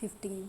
15।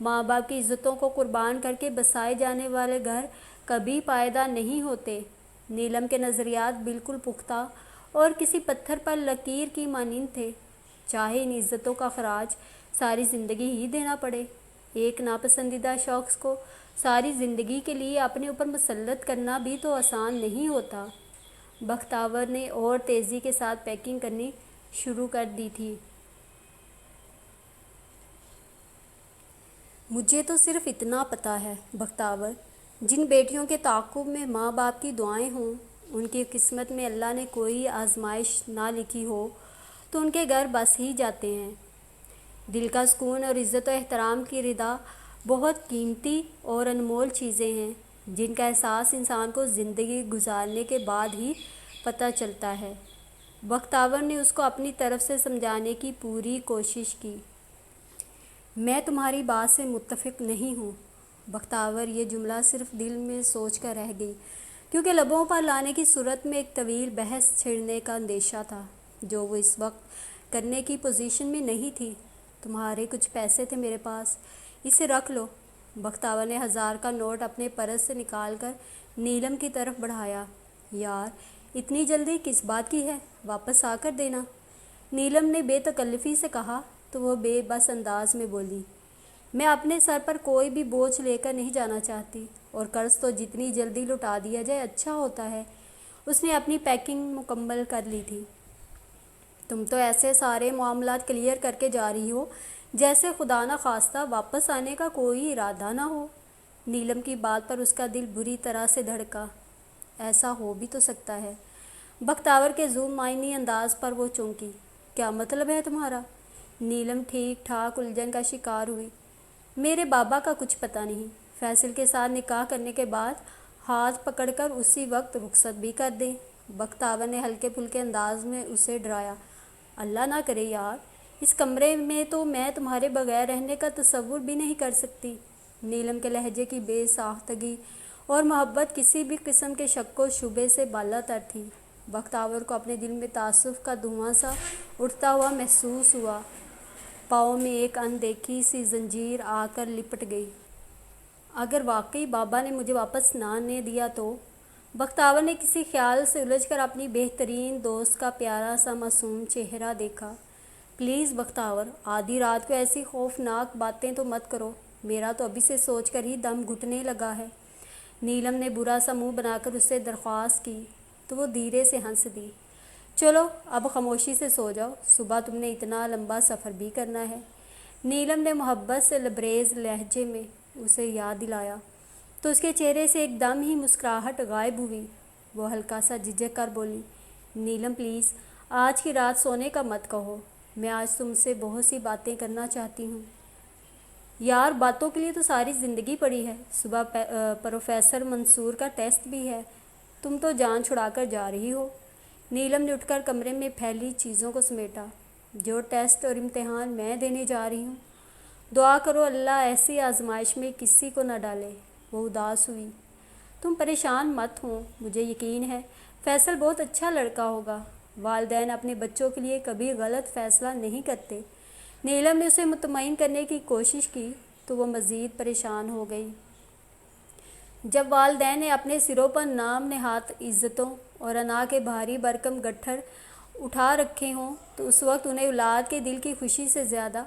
ماں باپ کی عزتوں کو قربان کر کے بسائے جانے والے گھر کبھی پائیدار نہیں ہوتے۔ نیلم کے نظریات بالکل پختہ اور کسی پتھر پر لکیر کی مانند تھے، چاہے ان عزتوں کا خراج ساری زندگی ہی دینا پڑے۔ ایک ناپسندیدہ شخص کو ساری زندگی کے لیے اپنے اوپر مسلط کرنا بھی تو آسان نہیں ہوتا۔ بختیار نے اور تیزی کے ساتھ پیکنگ کرنی شروع کر دی تھی۔ مجھے تو صرف اتنا پتہ ہے بختیار، جن بیٹیوں کے تعاقب میں ماں باپ کی دعائیں ہوں، ان کی قسمت میں اللہ نے کوئی آزمائش نہ لکھی ہو تو ان کے گھر بس ہی جاتے ہیں۔ دل کا سکون اور عزت و احترام کی رضا بہت قیمتی اور انمول چیزیں ہیں، جن کا احساس انسان کو زندگی گزارنے کے بعد ہی پتہ چلتا ہے۔ بختیار نے اس کو اپنی طرف سے سمجھانے کی پوری کوشش کی۔ میں تمہاری بات سے متفق نہیں ہوں۔ بختیار یہ جملہ صرف دل میں سوچ کر رہ گئی، کیونکہ لبوں پر لانے کی صورت میں ایک طویل بحث چھڑنے کا اندیشہ تھا، جو وہ اس وقت کرنے کی پوزیشن میں نہیں تھی۔ تمہارے کچھ پیسے تھے میرے پاس، اسے رکھ لو۔ بختیار نے 1000 کا نوٹ اپنے پرس سے نکال کر نیلم کی طرف بڑھایا۔ یار، اتنی جلدی کس بات کی ہے؟ واپس آ کر دینا۔ نیلم نے بے تکلفی سے کہا تو وہ بے بس انداز میں بولی، میں اپنے سر پر کوئی بھی بوجھ لے کر نہیں جانا چاہتی، اور قرض تو جتنی جلدی لوٹا دیا جائے اچھا ہوتا ہے۔ اس نے اپنی پیکنگ مکمل کر لی تھی۔ تم تو ایسے سارے معاملات کلیئر کر کے جا رہی ہو جیسے خدا نخواستہ واپس آنے کا کوئی ارادہ نہ ہو۔ نیلم کی بات پر اس کا دل بری طرح سے دھڑکا۔ ایسا ہو بھی تو سکتا ہے۔ بختیار کے ذو معنی انداز پر وہ چونکی۔ کیا مطلب ہے تمہارا؟ نیلم ٹھیک ٹھاک الجھن کا شکار ہوئی۔ میرے بابا کا کچھ پتہ نہیں، فیصل کے ساتھ نکاح کرنے کے بعد ہاتھ پکڑ کر اسی وقت رخصت بھی کر دیں۔ بختیار نے ہلکے پھلکے انداز میں اسے ڈرایا۔ اللہ نہ کرے یار، اس کمرے میں تو میں تمہارے بغیر رہنے کا تصور بھی نہیں کر سکتی۔ نیلم کے لہجے کی بے ساختگی اور محبت کسی بھی قسم کے شک و شبے سے بالا تر تھی۔ بختیار کو اپنے دل میں تعصب کا دھواں سا اٹھتا ہوا محسوس ہوا۔ پاؤں میں ایک ان دیکھی سی زنجیر آ کر لپٹ گئی۔ اگر واقعی بابا نے مجھے واپس نہ آنے دیا تو؟ بختیار نے کسی خیال سے الجھ کر اپنی بہترین دوست کا پیارا سا معصوم چہرہ دیکھا۔ پلیز بختیار، آدھی رات کو ایسی خوفناک باتیں تو مت کرو، میرا تو ابھی سے سوچ کر ہی دم گھٹنے لگا ہے۔ نیلم نے برا سا منہ بنا کر اس سے درخواست کی تو وہ دھیرے سے ہنس دی۔ چلو اب خاموشی سے سو جاؤ، صبح تم نے اتنا لمبا سفر بھی کرنا ہے۔ نیلم نے محبت سے لبریز لہجے میں اسے یاد دلایا تو اس کے چہرے سے ایک دم ہی مسکراہٹ غائب ہوئی۔ وہ ہلکا سا جھجک کر بولی، نیلم پلیز آج کی رات سونے کا مت کہو، میں آج تم سے بہت سی باتیں کرنا چاہتی ہوں۔ یار، باتوں کے لیے تو ساری زندگی پڑی ہے، صبح پروفیسر منصور کا ٹیسٹ بھی ہے، تم تو جان چھڑا کر جا رہی ہو۔ نیلم نے اٹھ کر کمرے میں پھیلی چیزوں کو سمیٹا۔ جو ٹیسٹ اور امتحان میں دینے جا رہی ہوں، دعا کرو اللہ ایسی آزمائش میں کسی کو نہ ڈالے۔ وہ اداس ہوئی۔ تم پریشان مت ہو، مجھے یقین ہے فیصل بہت اچھا لڑکا ہوگا۔ والدین اپنے بچوں کے لیے کبھی غلط فیصلہ نہیں کرتے۔ نیلم نے اسے مطمئن کرنے کی کوشش کی تو وہ مزید پریشان ہو گئی۔ جب والدین نے اپنے سروں پر نام نہاد عزتوں اور انا کے بھاری بھرکم گٹھر اٹھا رکھے ہوں تو اس وقت انہیں اولاد کے دل کی خوشی سے زیادہ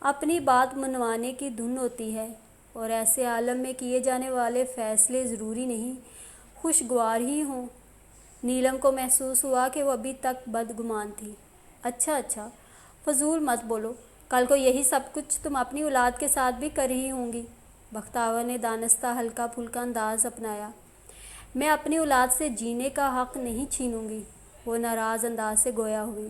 اپنی بات منوانے کی دھن ہوتی ہے، اور ایسے عالم میں کیے جانے والے فیصلے ضروری نہیں خوشگوار ہی ہوں۔ نیلم کو محسوس ہوا کہ وہ ابھی تک بدگمان تھی۔ اچھا فضول مت بولو، کل کو یہی سب کچھ تم اپنی اولاد کے ساتھ بھی کر رہی ہوں گی۔ بختیار نے دانستہ ہلکا پھلکا انداز اپنایا۔ میں اپنی اولاد سے جینے کا حق نہیں چھینوں گی، وہ ناراض انداز سے گویا ہوئی۔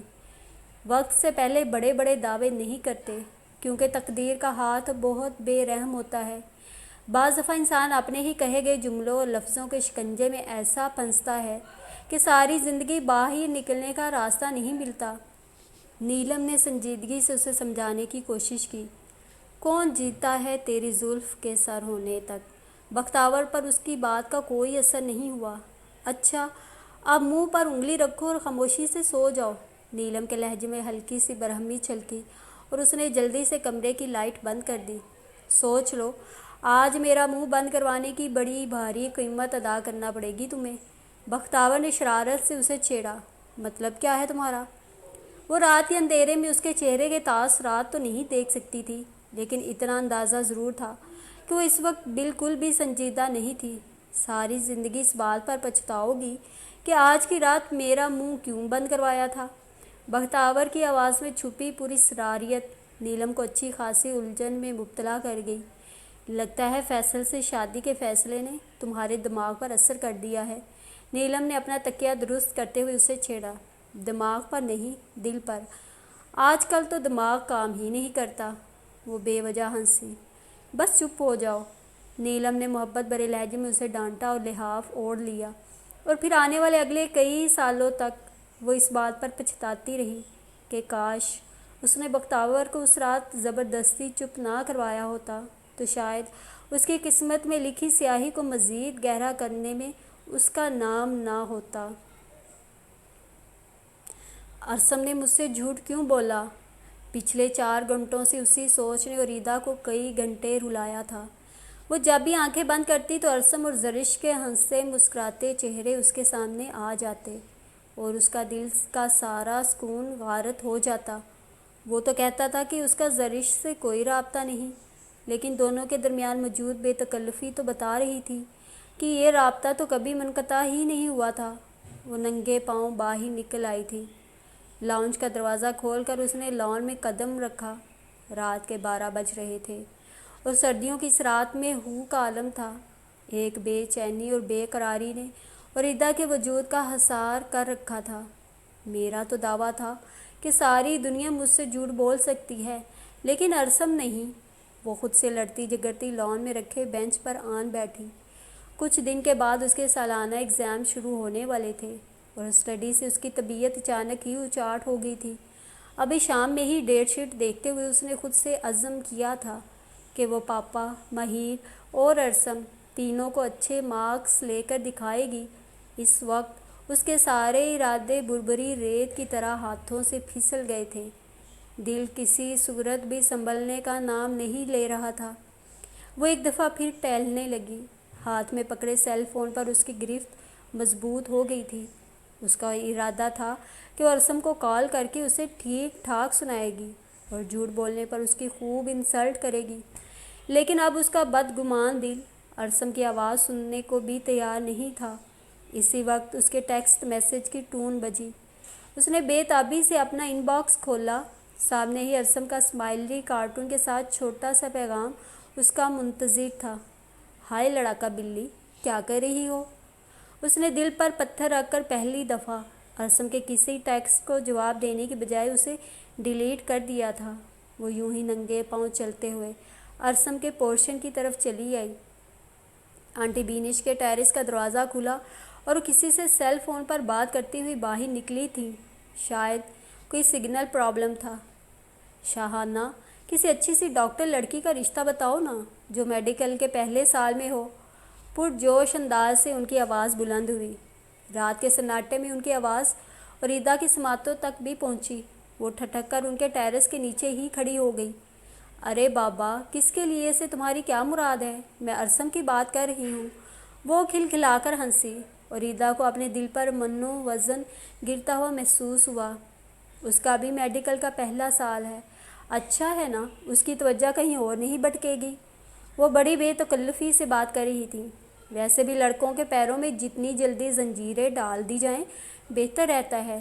وقت سے پہلے بڑے بڑے دعوے نہیں کرتے، کیونکہ تقدیر کا ہاتھ بہت بے رحم ہوتا ہے۔ بعض دفعہ انسان اپنے ہی کہے گئے جملوں اور لفظوں کے شکنجے میں ایسا پھنستا ہے کہ ساری زندگی باہر نکلنے کا راستہ نہیں ملتا۔ نیلم نے سنجیدگی سے اسے سمجھانے کی کوشش کی۔ کون جیتا ہے تیری زلف کے سر ہونے تک؟ بختیار پر اس کی بات کا کوئی اثر نہیں ہوا۔ اچھا، اب منہ پر انگلی رکھو اور خاموشی سے سو جاؤ۔ نیلم کے لہجے میں ہلکی سی برہمی چھلکی اور اس نے جلدی سے کمرے کی لائٹ بند کر دی۔ سوچ لو، آج میرا منہ بند کروانے کی بڑی بھاری قیمت ادا کرنا پڑے گی تمہیں۔ بختیور نے شرارت سے اسے چھیڑا۔ مطلب کیا ہے تمہارا؟ وہ رات کے اندھیرے میں اس کے چہرے کے تاثرات تو نہیں دیکھ سکتی تھی، لیکن اتنا اندازہ ضرور تھا کہ وہ اس وقت بالکل بھی سنجیدہ نہیں تھی۔ ساری زندگی اس بات پر پچھتاؤ گی کہ آج کی رات میرا منہ کیوں بند کروایا تھا؟ بختیور کی آواز میں چھپی پوری سراریت نیلم کو اچھی خاصی الجھن میں مبتلا کر گئی۔ لگتا ہے فیصل سے شادی کے فیصلے نے تمہارے دماغ پر اثر کر دیا ہے۔ نیلم نے اپنا تکیہ درست کرتے ہوئے اسے چھیڑا۔ دماغ پر نہیں، دل پر۔ آج کل تو دماغ کام ہی نہیں کرتا۔ وہ بے وجہ ہنسی۔ بس چپ ہو جاؤ، نیلم نے محبت بھرے لہجے میں اسے ڈانٹا اور لحاف اوڑھ لیا، اور پھر آنے والے اگلے کئی سالوں تک وہ اس بات پر پچھتاتی رہی کہ کاش اس نے بختیور کو اس رات زبردستی چپ نہ کروایا ہوتا تو شاید اس کی قسمت میں لکھی سیاہی کو مزید گہرا کرنے میں اس کا نام نہ ہوتا۔ ارسم نے مجھ سے جھوٹ کیوں بولا؟ پچھلے 4 گھنٹوں سے اسی سوچ نے وریدہ کو کئی گھنٹے رلایا تھا۔ وہ جب بھی آنکھیں بند کرتی تو ارسم اور زرش کے ہنستے مسکراتے چہرے اس کے سامنے آ جاتے اور اس کا دل کا سارا سکون غارت ہو جاتا۔ وہ تو کہتا تھا کہ اس کا زرش سے کوئی رابطہ نہیں، لیکن دونوں کے درمیان موجود بے تکلفی تو بتا رہی تھی کہ یہ رابطہ تو کبھی منقطع ہی نہیں ہوا تھا۔ وہ ننگے پاؤں باہر نکل آئی تھی۔ لاؤنج کا دروازہ کھول کر اس نے لان میں قدم رکھا۔ رات کے 12 بج رہے تھے اور سردیوں کی اس رات میں ہو کا عالم تھا۔ ایک بے چینی اور بے قراری نے وریدہ کے وجود کا حصار کر رکھا تھا۔ میرا تو دعویٰ تھا کہ ساری دنیا مجھ سے جھوٹ بول سکتی ہے، لیکن ارسم نہیں۔ وہ خود سے لڑتی جھگڑتی لان میں رکھے بینچ پر آن بیٹھی۔ کچھ دن کے بعد اس کے سالانہ ایگزام شروع ہونے والے تھے اور اسٹڈی سے اس کی طبیعت اچانک ہی اچاٹ ہو گئی تھی۔ ابھی شام میں ہی ڈیٹ شیٹ دیکھتے ہوئے اس نے خود سے عزم کیا تھا کہ وہ پاپا، مہیر اور ارسم تینوں کو اچھے مارکس لے کر دکھائے گی۔ اس وقت اس کے سارے ارادے بربری ریت کی طرح ہاتھوں سے پھسل گئے تھے۔ دل کسی صورت بھی سنبھلنے کا نام نہیں لے رہا تھا۔ وہ ایک دفعہ پھر ٹہلنے لگی۔ ہاتھ میں پکڑے سیل فون پر اس کی گرفت مضبوط ہو گئی تھی۔ اس کا ارادہ تھا کہ وہ ارسم کو کال کر کے اسے ٹھیک ٹھاک سنائے گی اور جھوٹ بولنے پر اس کی خوب انسلٹ کرے گی، لیکن اب اس کا بدگمان دل ارسم کی آواز سننے کو بھی تیار نہیں تھا۔ اسی وقت اس کے ٹیکسٹ میسج کی ٹون بجی۔ اس نے بے تابی سے اپنا ان باکس کھولا۔ سامنے ہی ارسم کا اسمائلی کارٹون کے ساتھ چھوٹا سا پیغام اس کا منتظر تھا۔ ہائے لڑاکا بلی، کیا کر رہی ہو؟ اس نے دل پر پتھر رکھ کر پہلی دفعہ ارسم کے کسی ٹیکسٹ کو جواب دینے کی بجائے اسے ڈیلیٹ کر دیا تھا۔ وہ یوں ہی ننگے پاؤں چلتے ہوئے ارسم کے پورشن کی طرف چلی آئی۔ آنٹی بینش کے ٹیرس کا دروازہ کھلا اور وہ کسی سے سیل فون پر بات کرتی ہوئی باہر نکلی تھی۔ شاید کوئی سگنل پرابلم تھا۔ شاہانہ، کسی اچھی سی ڈاکٹر لڑکی کا رشتہ بتاؤ نا، جو میڈیکل کے پہلے سال میں ہو۔ پرجوش انداز سے ان کی آواز بلند ہوئی۔ رات کے سناٹے میں ان کی آواز وریدہ کی سماعتوں تک بھی پہنچی۔ وہ ٹھٹک کر ان کے ٹیرس کے نیچے ہی کھڑی ہو گئی۔ ارے بابا، کس کے لیے سے تمہاری کیا مراد ہے؟ میں ارسم کی بات کر رہی ہوں۔ وہ کھلکھلا کر ہنسی۔ وریدہ کو اپنے دل پر منو وزن گرتا ہوا محسوس ہوا۔ اس کا بھی میڈیکل کا پہلا سال ہے۔ اچھا ہے نا، اس کی توجہ کہیں اور نہیں بھٹکے گی۔ وہ بڑی بے تکلفی سے بات کر رہی تھی۔ ویسے بھی لڑکوں کے پیروں میں جتنی جلدی زنجیریں ڈال دی جائیں بہتر رہتا ہے۔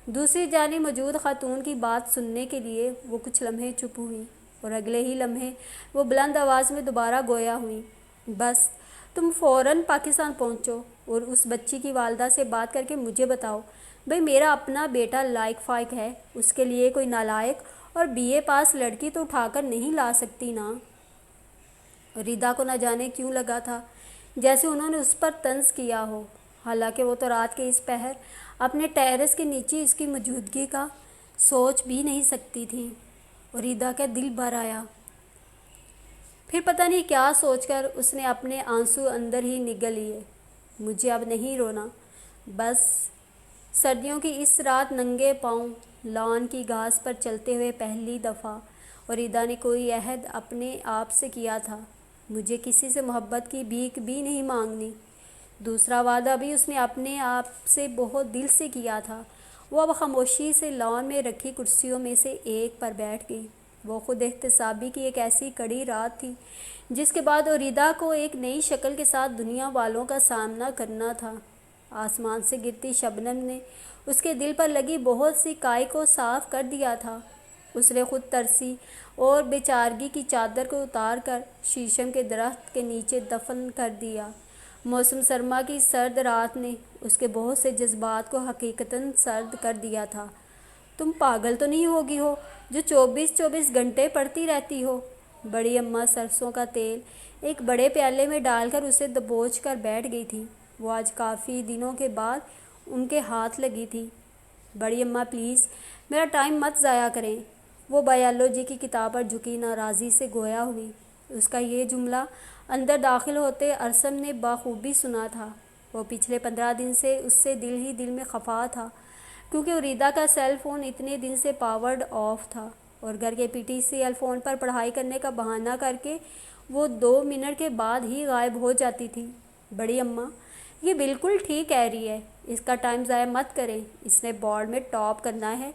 دوسری جانب موجود خاتون کی بات سننے کے لیے وہ کچھ لمحے چپ ہوئی اور اگلے ہی لمحے وہ بلند آواز میں دوبارہ گویا ہوئی۔ بس تم فوراً پاکستان پہنچو اور اس بچی کی والدہ سے بات کر کے مجھے بتاؤ۔ بھئی میرا اپنا بیٹا لائق فائق ہے، اس کے لیے کوئی نالائق اور BA پاس لڑکی تو اٹھا کر نہیں لا سکتی نا۔ وریدہ کو نہ جانے کیوں لگا تھا جیسے انہوں نے اس پر طنز کیا ہو، حالانکہ وہ تو رات کے اس پہر اپنے ٹیرس کے نیچے اس کی موجودگی کا سوچ بھی نہیں سکتی تھی۔ وریدہ کا دل بھر آیا۔ پھر پتہ نہیں کیا سوچ کر اس نے اپنے آنسو اندر ہی نگل لیے۔ مجھے اب نہیں رونا، بس سردیوں کی اس رات ننگے پاؤں لان کی گھاس پر چلتے ہوئے پہلی دفعہ اریدا نے کوئی عہد اپنے آپ سے کیا تھا، مجھے کسی سے محبت کی بھیک بھی نہیں مانگنی۔ دوسرا وعدہ بھی اس نے اپنے آپ سے بہت دل سے کیا تھا۔ وہ اب خاموشی سے لان میں رکھی کرسیوں میں سے ایک پر بیٹھ گئی۔ وہ خود احتسابی کی ایک ایسی کڑی رات تھی جس کے بعد اریدا کو ایک نئی شکل کے ساتھ دنیا والوں کا سامنا کرنا تھا۔ آسمان سے گرتی شبنم نے اس کے دل پر لگی بہت سی کائی کو صاف کر دیا تھا۔ اس نے خود ترسی اور بے چارگی کی چادر کو اتار کر شیشم کے درخت کے نیچے دفن کر دیا۔ موسم سرما کی سرد رات نے اس کے بہت سے جذبات کو حقیقتاً سرد کر دیا تھا۔ تم پاگل تو نہیں ہوگی ہو جو 24 گھنٹے پڑتی رہتی ہو؟ بڑی اماں سرسوں کا تیل ایک بڑے پیالے میں ڈال کر اسے دبوچ کر بیٹھ گئی تھی۔ وہ آج کافی دنوں کے بعد ان کے ہاتھ لگی تھی۔ بڑی اماں پلیز میرا ٹائم مت ضائع کریں۔ وہ بایولوجی کی کتاب پر جھکی ناراضی سے گویا ہوئی۔ اس کا یہ جملہ اندر داخل ہوتے ارسم نے بخوبی سنا تھا۔ وہ پچھلے 15 دن سے اس سے دل ہی دل میں خفا تھا، کیونکہ اریدا کا سیل فون اتنے دن سے پاورڈ آف تھا اور گھر کے PTCL فون پر پڑھائی کرنے کا بہانہ کر کے وہ 2 منٹ کے بعد ہی غائب ہو جاتی تھی۔ بڑی اماں یہ بالکل ٹھیک کہہ رہی ہے، اس کا ٹائم ضائع مت کریں، اس نے بورڈ میں ٹاپ کرنا ہے۔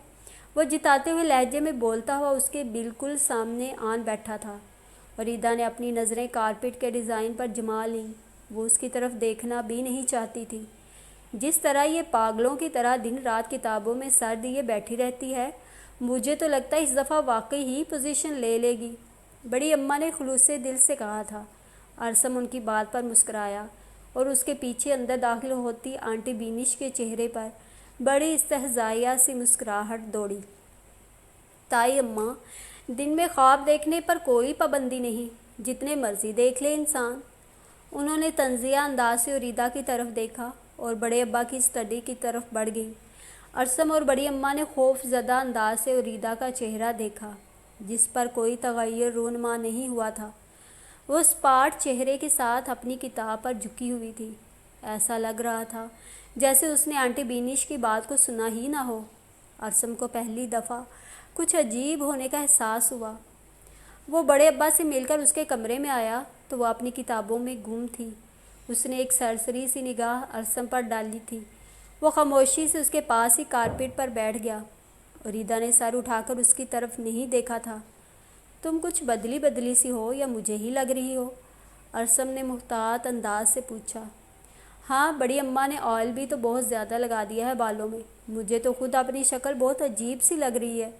وہ جتاتے ہوئے لہجے میں بولتا ہوا اس کے بالکل سامنے آن بیٹھا تھا۔ اریدا نے اپنی نظریں کارپیٹ کے ڈیزائن پر جما لیں۔ وہ اس کی طرف دیکھنا بھی نہیں چاہتی تھی۔ جس طرح یہ پاگلوں کی طرح دن رات کتابوں میں سر دیے بیٹھی رہتی ہے، مجھے تو لگتا ہے اس دفعہ واقعی ہی پوزیشن لے لے گی، بڑی اماں نے خلوص دل سے کہا تھا۔ ارسم ان کی بات پر مسکرایا اور اس کے پیچھے اندر داخل ہوتی آنٹی بینش کے چہرے پر بڑی استہزائیہ سی مسکراہٹ دوڑی۔ تائی اماں دن میں خواب دیکھنے پر کوئی پابندی نہیں، جتنے مرضی دیکھ لے انسان۔ انہوں نے طنزیہ انداز سے اریدا کی طرف دیکھا اور بڑے ابا کی اسٹڈی کی طرف بڑھ گئی۔ ارسم اور بڑی اماں نے خوف زدہ انداز سے اریدا کا چہرہ دیکھا جس پر کوئی تغیر رونما نہیں ہوا تھا۔ وہ اسپاٹ چہرے کے ساتھ اپنی کتاب پر جھکی ہوئی تھی۔ ایسا لگ رہا تھا جیسے اس نے آنٹی بینش کی بات کو سنا ہی نہ ہو۔ ارسم کو پہلی دفعہ کچھ عجیب ہونے کا احساس ہوا۔ وہ بڑے ابا سے مل کر اس کے کمرے میں آیا تو وہ اپنی کتابوں میں گم تھی۔ اس نے ایک سرسری سی نگاہ ارسم پر ڈالی تھی۔ وہ خاموشی سے اس کے پاس ہی کارپیٹ پر بیٹھ گیا۔ اریدا نے سر اٹھا کر اس کی طرف نہیں دیکھا تھا۔ تم کچھ بدلی سی ہو یا مجھے ہی لگ رہی ہو؟ ارسم نے محتاط انداز سے پوچھا۔ ہاں، بڑی اماں نے آئل بھی تو بہت زیادہ لگا دیا ہے بالوں میں، مجھے تو خود اپنی شکل بہت عجیب سی لگ رہی ہے۔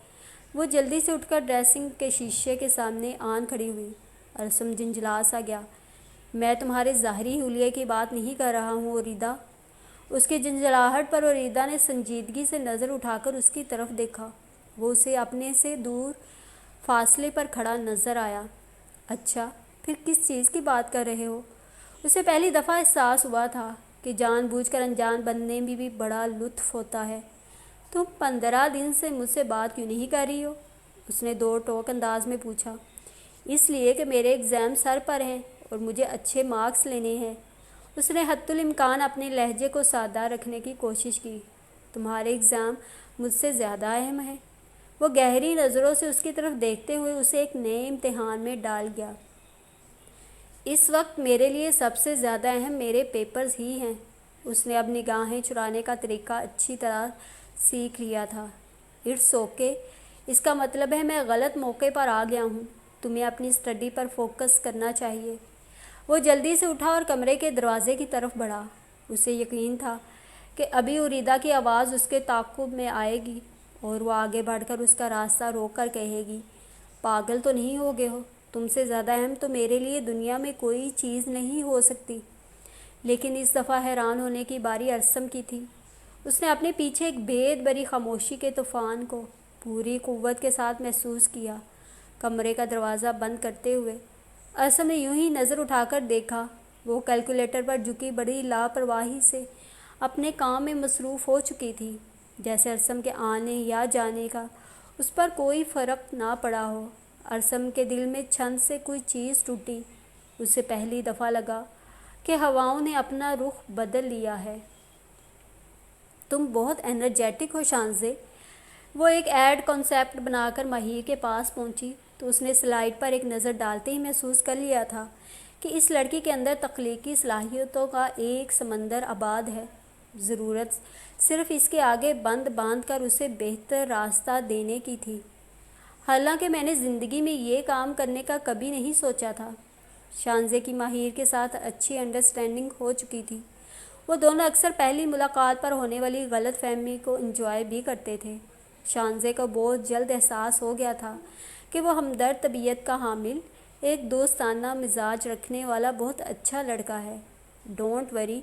وہ جلدی سے اٹھ کر ڈریسنگ کے شیشے کے سامنے آن کھڑی ہوئی۔ ارسم جھنجھلا سا گیا۔ میں تمہارے ظاہری حلیے کی بات نہیں کر رہا ہوں اریدا۔ اس کی جھنجھلاہٹ پر اریدا نے سنجیدگی سے نظر اٹھا کر اس کی طرف دیکھا۔ وہ اسے اپنے سے دور فاصلے پر کھڑا نظر آیا۔ اچھا، پھر کس چیز کی بات کر رہے ہو؟ اسے پہلی دفعہ احساس ہوا تھا کہ جان بوجھ کر انجان بننے میں بھی بڑا لطف ہوتا ہے۔ تم 15 دن سے مجھ سے بات کیوں نہیں کر رہی ہو؟ اس نے دو ٹوک انداز میں پوچھا۔ اس لیے کہ میرے ایگزام سر پر ہیں اور مجھے اچھے مارکس لینے ہیں۔ اس نے حتی الامکان اپنے لہجے کو سادہ رکھنے کی کوشش کی۔ تمہارے ایگزام مجھ سے زیادہ اہم ہیں۔ وہ گہری نظروں سے اس کی طرف دیکھتے ہوئے اسے ایک نئے امتحان میں ڈال گیا۔ اس وقت میرے لیے سب سے زیادہ اہم میرے پیپرز ہی ہیں۔ اس نے اب نگاہیں چرانے کا طریقہ اچھی طرح سیکھ لیا تھا۔ اٹس اوکے، اس کا مطلب ہے میں غلط موقع پر آ گیا ہوں۔ تمہیں اپنی اسٹڈی پر فوکس کرنا چاہیے۔ وہ جلدی سے اٹھا اور کمرے کے دروازے کی طرف بڑھا۔ اسے یقین تھا کہ ابھی اریدا کی آواز اس کے تعاقب میں آئے گی اور وہ آگے بڑھ کر اس کا راستہ روک کر کہے گی، پاگل تو نہیں ہو گئے ہو؟ تم سے زیادہ اہم تو میرے لیے دنیا میں کوئی چیز نہیں ہو سکتی۔ لیکن اس دفعہ حیران ہونے کی باری ارسم کی تھی۔ اس نے اپنے پیچھے ایک بھید بری خاموشی کے طوفان کو پوری قوت کے ساتھ محسوس کیا۔ کمرے کا دروازہ بند کرتے ہوئے ارسم نے یوں ہی نظر اٹھا کر دیکھا۔ وہ کیلکولیٹر پر جھکی بڑی لاپرواہی سے اپنے کام میں مصروف ہو چکی تھی، جیسے ارسم کے آنے یا جانے کا اس پر کوئی فرق نہ پڑا ہو۔ ارسم کے دل میں چھن سے کوئی چیز ٹوٹی۔ اسے پہلی دفعہ لگا کہ ہواؤں نے اپنا رخ بدل لیا ہے۔ تم بہت انرجیٹک ہو شانزے۔ وہ ایک ایڈ کانسیپٹ بنا کر ماہر کے پاس پہنچی۔ تو اس نے سلائیڈ پر ایک نظر ڈالتے ہی محسوس کر لیا تھا کہ اس لڑکی کے اندر تخلیقی صلاحیتوں کا ایک سمندر آباد ہے۔ ضرورت صرف اس کے آگے بند باندھ کر اسے بہتر راستہ دینے کی تھی۔ حالانکہ میں نے زندگی میں یہ کام کرنے کا کبھی نہیں سوچا تھا۔ شانزے کی ماہر کے ساتھ اچھی انڈرسٹینڈنگ ہو چکی تھی۔ وہ دونوں اکثر پہلی ملاقات پر ہونے والی غلط فہمی کو انجوائے بھی کرتے تھے۔ شانزے کو بہت جلد احساس ہو گیا تھا کہ وہ ہمدرد طبیعت کا حامل، ایک دوستانہ مزاج رکھنے والا بہت اچھا لڑکا ہے۔ ڈونٹ وری،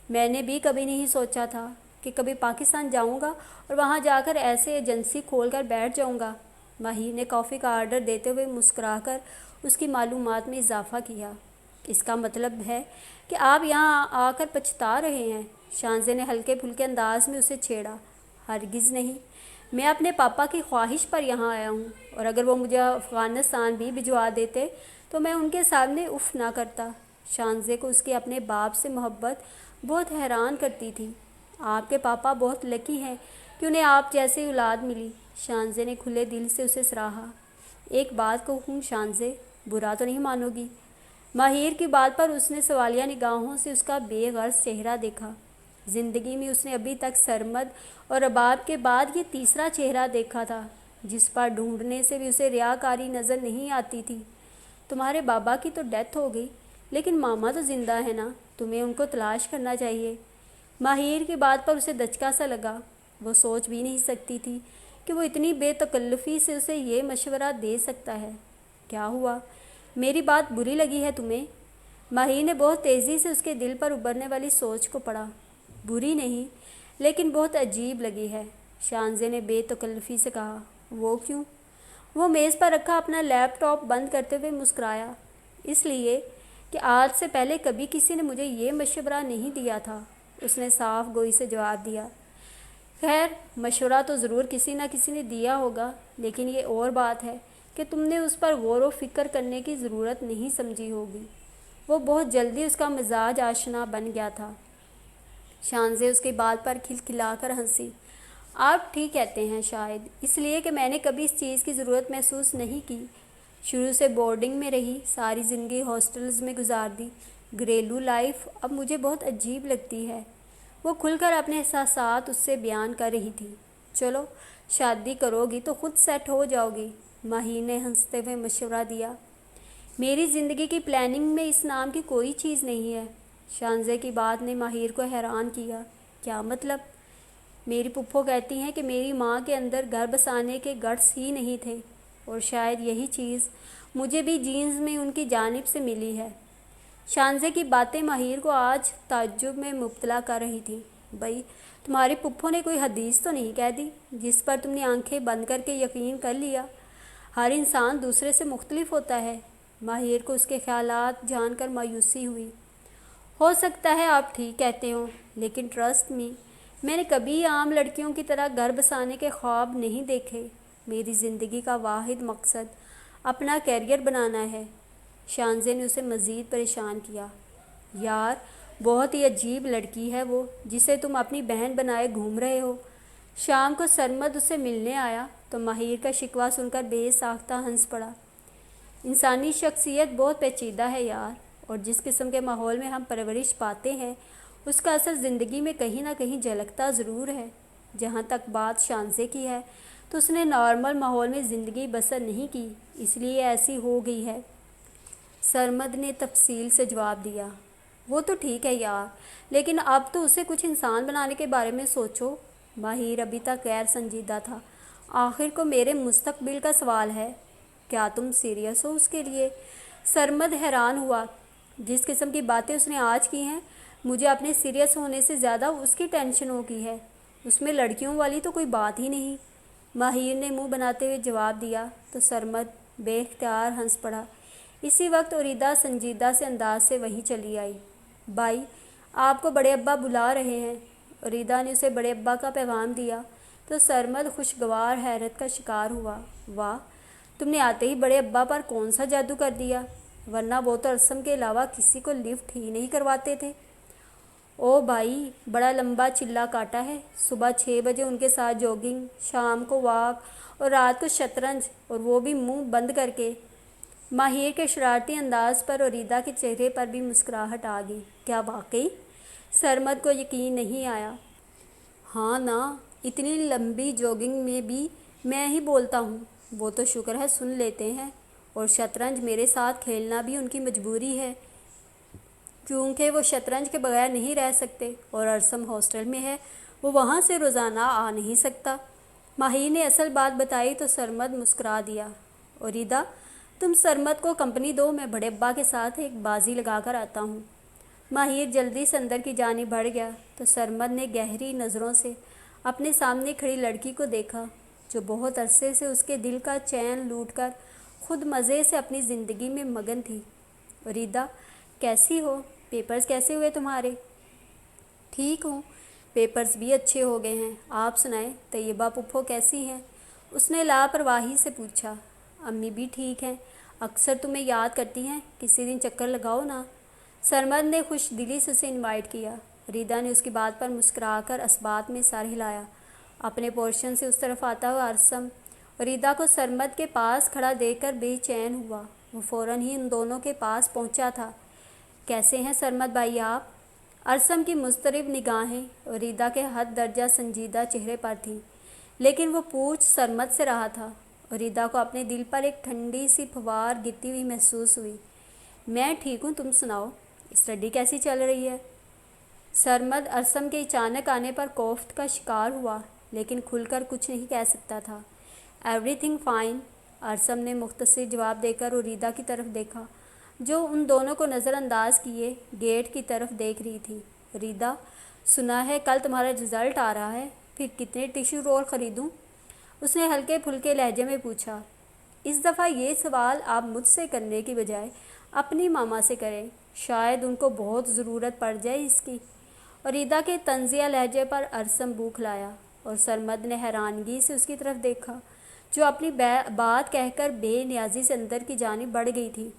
میں نے بھی کبھی نہیں سوچا تھا کہ کبھی پاکستان جاؤں گا اور وہاں جا کر ایسے ایجنسی کھول کر بیٹھ جاؤں گا۔ ماہر نے کافی کا آرڈر دیتے ہوئے مسکرا کر اس کی معلومات میں اضافہ کیا۔ اس کا مطلب ہے کہ آپ یہاں آ کر پچھتا رہے ہیں؟ شانزے نے ہلکے پھلکے انداز میں اسے چھیڑا۔ ہرگز نہیں، میں اپنے پاپا کی خواہش پر یہاں آیا ہوں، اور اگر وہ مجھے افغانستان بھی بھجوا دیتے تو میں ان کے سامنے اف نہ کرتا۔ شانزے کو اس کے اپنے باپ سے محبت بہت حیران کرتی تھی۔ آپ کے پاپا بہت لکی ہیں کہ انہیں آپ جیسی اولاد ملی۔ شانزے نے کھلے دل سے اسے سراہا۔ ایک بات کہوں شانزے، برا تو نہیں مانو گی؟ ماہر کی بات پر اس نے سوالیہ نگاہوں سے اس کا بے غرض چہرہ دیکھا۔ زندگی میں اس نے ابھی تک سرمد اور رباب کے بعد یہ تیسرا چہرہ دیکھا تھا جس پر ڈھونڈنے سے بھی اسے ریاکاری نظر نہیں آتی تھی۔ تمہارے بابا کی تو ڈیتھ ہو گئی، لیکن ماما تو زندہ ہے نا، تمہیں ان کو تلاش کرنا چاہیے۔ ماہر کی بات پر اسے دھچکا سا لگا۔ وہ سوچ بھی نہیں سکتی تھی کہ وہ اتنی بے تکلفی سے اسے یہ مشورہ دے سکتا ہے۔ کیا ہوا؟ میری بات بری لگی ہے تمہیں؟ ماہر نے بہت تیزی سے اس کے دل پر ابھرنے والی سوچ کو پڑھا۔ بری نہیں، لیکن بہت عجیب لگی ہے، شانزے نے بے تکلفی سے کہا۔ وہ کیوں؟ وہ میز پر رکھا اپنا لیپ ٹاپ بند کرتے ہوئے مسکرایا۔ اس لیے کہ آج سے پہلے کبھی کسی نے مجھے یہ مشورہ نہیں دیا تھا، اس نے صاف گوئی سے جواب دیا۔ خیر، مشورہ تو ضرور کسی نہ کسی نے دیا ہوگا، لیکن یہ اور بات ہے کہ تم نے اس پر غور و فکر کرنے کی ضرورت نہیں سمجھی ہوگی۔ وہ بہت جلدی اس کا مزاج آشنا بن گیا تھا۔ شانزے اس کی بات پر کھلکھلا کر ہنسی۔ آپ ٹھیک کہتے ہیں، شاید اس لیے کہ میں نے کبھی اس چیز کی ضرورت محسوس نہیں کی۔ شروع سے بورڈنگ میں رہی، ساری زندگی ہاسٹلز میں گزار دی، گھریلو لائف اب مجھے بہت عجیب لگتی ہے۔ وہ کھل کر اپنے احساسات اس سے بیان کر رہی تھی۔ چلو، شادی کرو گی تو خود سیٹ ہو جاؤ گی، ماہر نے ہنستے ہوئے مشورہ دیا۔ میری زندگی کی پلاننگ میں اس نام کی کوئی چیز نہیں ہے۔ شانزے کی بات نے ماہر کو حیران کیا۔ کیا مطلب؟ میری پھپھو کہتی ہیں کہ میری ماں کے اندر گھر بسانے کے گٹس ہی نہیں تھے، اور شاید یہی چیز مجھے بھی جینز میں ان کی جانب سے ملی ہے۔ شانزے کی باتیں ماہر کو آج تعجب میں مبتلا کر رہی تھیں۔ بھئی، تمہاری پھپھو نے کوئی حدیث تو نہیں کہہ دی جس پر تم نے آنکھیں بند کر کے یقین کر لیا؟ ہر انسان دوسرے سے مختلف ہوتا ہے۔ ماہر کو اس کے خیالات جان کر مایوسی ہوئی۔ ہو سکتا ہے آپ ٹھیک کہتے ہوں، لیکن ٹرسٹ می، میں نے کبھی عام لڑکیوں کی طرح گھر بسانے کے خواب نہیں دیکھے۔ میری زندگی کا واحد مقصد اپنا کیریئر بنانا ہے۔ شانزے نے اسے مزید پریشان کیا۔ یار، بہت ہی عجیب لڑکی ہے وہ، جسے تم اپنی بہن بنائے گھوم رہے ہو۔ شام کو سرمد اسے ملنے آیا تو ماہر کا شکوہ سن کر بے ساختہ ہنس پڑا۔ انسانی شخصیت بہت پیچیدہ ہے یار، اور جس قسم کے ماحول میں ہم پرورش پاتے ہیں اس کا اثر زندگی میں کہیں نہ کہیں جھلکتا ضرور ہے۔ جہاں تک بات شانزے کی ہے تو اس نے نارمل ماحول میں زندگی بسر نہیں کی، اس لیے ایسی ہو گئی ہے۔ سرمد نے تفصیل سے جواب دیا۔ وہ تو ٹھیک ہے یار، لیکن اب تو اسے کچھ انسان بنانے کے بارے میں سوچو۔ ماہر ابھی تک غیر سنجیدہ تھا۔ آخر کو میرے مستقبل کا سوال ہے، کیا تم سیریس ہو اس کے لیے؟ سرمد حیران ہوا۔ جس قسم کی باتیں اس نے آج کی ہیں، مجھے اپنے سیریس ہونے سے زیادہ اس کی ٹینشن ہو گئی ہے۔ اس میں لڑکیوں والی تو کوئی بات ہی نہیں۔ ماہر نے منہ بناتے ہوئے جواب دیا تو سرمد بے اختیار ہنس پڑا۔ اسی وقت اریدہ سنجیدہ سے انداز سے وہیں چلی آئی۔ بھائی، آپ کو بڑے ابا بلا رہے ہیں۔ اریدہ نے اسے بڑے ابا کا پیغام دیا تو سرمد خوشگوار حیرت کا شکار ہوا۔ واہ، تم نے آتے ہی بڑے ابا پر کون سا جادو کر دیا؟ ورنہ وہ تو رسم کے علاوہ کسی کو لفٹ ہی نہیں کرواتے تھے۔ او بھائی، بڑا لمبا چلا کاٹا ہے۔ صبح 6 بجے ان کے ساتھ جوگنگ، شام کو واک اور رات کو شطرنج، اور وہ بھی منہ بند کر کے۔ ماہر کے شرارتی انداز پر اریدہ کے چہرے پر بھی مسکراہٹ آ گئی۔ کیا واقعی؟ سرمد کو یقین نہیں آیا۔ ہاں نا، اتنی لمبی جوگنگ میں بھی میں ہی بولتا ہوں۔ وہ تو شکر ہے سن لیتے ہیں، اور شطرنج میرے ساتھ کھیلنا بھی ان کی مجبوری ہے، کیونکہ وہ شطرنج کے بغیر نہیں رہ سکتے، اور ارسم ہاسٹل میں ہے، وہ وہاں سے روزانہ آ نہیں سکتا۔ ماہر نے اصل بات بتائی تو سرمد مسکرا دیا۔ اریدہ، تم سرمد کو کمپنی دو، میں بڑے ابا کے ساتھ ایک بازی لگا کر آتا ہوں۔ ماہر جلدی سے اندر کی جانب بڑھ گیا تو سرمد نے گہری نظروں سے اپنے سامنے کھڑی لڑکی کو دیکھا، جو بہت عرصے سے اس کے دل کا چین لوٹ کر خود مزے سے اپنی زندگی میں مگن تھی۔ اریدہ، کیسی ہو؟ پیپرز کیسے ہوئے تمہارے؟ ٹھیک ہوں، پیپرز بھی اچھے ہو گئے ہیں۔ آپ سنائیں، طیبہ پھپھو کیسی ہیں؟ اس نے لاپرواہی سے پوچھا۔ امی بھی ٹھیک ہیں، اکثر تمہیں یاد کرتی ہیں، کسی دن چکر لگاؤ نا۔ سرمد نے خوش دلی سے اسے انوائٹ کیا۔ اریدہ نے اس کی بات پر مسکرا کر اثبات میں سر ہلایا۔ اپنے پورشن سے اس طرف آتا ہوا ارسم اریدہ کو سرمد کے پاس کھڑا دیکھ کر بے چین ہوا۔ وہ فوراً ہی ان دونوں کے پاس پہنچا تھا۔ کیسے ہیں سرمد بھائی آپ؟ ارسم کی مضطرب نگاہیں اریدہ کے حد درجہ سنجیدہ چہرے پر تھیں، لیکن وہ پوچھ سرمد سے رہا تھا۔ اریدہ کو اپنے دل پر ایک ٹھنڈی سی پھوار گرتی ہوئی محسوس ہوئی۔ میں ٹھیک ہوں، تم سناؤ، اسٹڈی کیسی چل رہی ہے؟ سرمد ارسم کے اچانک آنے پر کوفت کا شکار ہوا، لیکن کھل کر کچھ نہیں کہہ سکتا تھا۔ ایوری تھنگ فائن، ارسم نے مختصر جواب دے کر اریدہ کی طرف دیکھا، جو ان دونوں کو نظر انداز کیے گیٹ کی طرف دیکھ رہی تھی۔ اریدہ، سنا ہے کل تمہارا رزلٹ آ رہا ہے، پھر کتنے ٹیشو رول خریدوں؟ اس نے ہلکے پھلکے لہجے میں پوچھا۔ اس دفعہ یہ سوال آپ مجھ سے کرنے کی بجائے اپنی ماما سے کریں، شاید ان کو بہت ضرورت پڑ جائے اس کی۔ اریدہ کے طنزیہ لہجے پر ارسم بوکھلایا، اور سرمد نے حیرانگی سے اس کی طرف دیکھا، جو اپنی بات کہہ کر بے نیازی سے اندر کی جانب بڑھ گئی تھی۔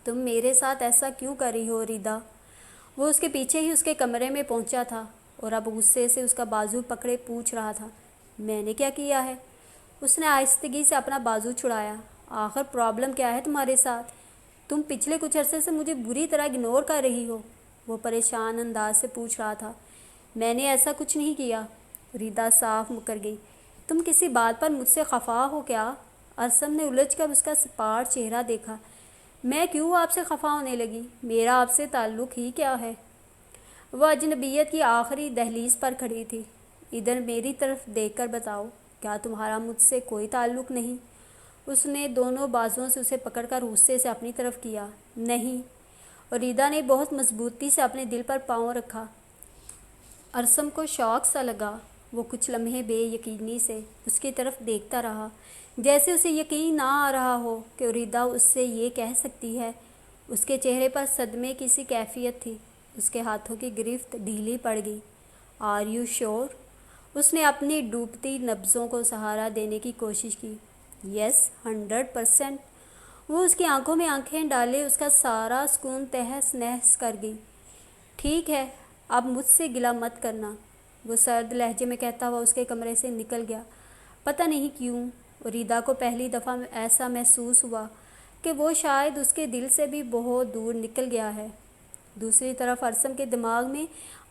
تم میرے ساتھ ایسا کیوں کر رہی ہو اریدہ؟ وہ اس کے پیچھے ہی اس کے کمرے میں پہنچا تھا، اور اب غصے سے اس کا بازو پکڑے پوچھ رہا تھا۔ میں نے کیا کیا ہے؟ اس نے آہستگی سے اپنا بازو چھڑایا۔ آخر پرابلم کیا ہے تمہارے ساتھ؟ تم پچھلے کچھ عرصے سے مجھے بری طرح اگنور کر رہی ہو، وہ پریشان انداز سے پوچھ رہا تھا۔ میں نے ایسا کچھ نہیں کیا، اریدہ صاف مکر گئی۔ تم کسی بات پر مجھ سے خفا ہو کیا؟ ارسم نے الجھ کر اس کا سپاٹ چہرہ دیکھا۔ میں کیوں آپ سے خفا ہونے لگی؟ میرا آپ سے تعلق ہی کیا ہے؟ وہ اجنبیت کی آخری دہلیز پر کھڑی تھی۔ ادھر میری طرف دیکھ کر بتاؤ، کیا تمہارا مجھ سے کوئی تعلق نہیں؟ اس نے دونوں بازوؤں سے اسے پکڑ کر غصے سے اپنی طرف کیا۔ نہیں، اریدہ نے بہت مضبوطی سے اپنے دل پر پاؤں رکھا۔ ارسم کو شوق سا لگا۔ وہ کچھ لمحے بے یقینی سے اس کی طرف دیکھتا رہا، جیسے اسے یقین نہ آ رہا ہو کہ اریدہ اس سے یہ کہہ سکتی ہے۔ اس کے چہرے پر صدمے کی سی کیفیت تھی۔ اس کے ہاتھوں کی گرفت ڈھیلی پڑ گئی۔ Are you sure? اس نے اپنی ڈوبتی نبضوں کو سہارا دینے کی کوشش کی۔ یس، 100%۔ وہ اس کی آنکھوں میں آنکھیں ڈالے اس کا سارا سکون تہس نہس کر گئی۔ ٹھیک ہے، اب مجھ سے گلہ مت کرنا، وہ سرد لہجے میں کہتا ہوا اس کے کمرے سے نکل گیا۔ پتہ نہیں کیوں اریدہ کو پہلی دفعہ ایسا محسوس ہوا کہ وہ شاید اس کے دل سے بھی بہت دور نکل گیا ہے۔ دوسری طرف ارسم کے دماغ میں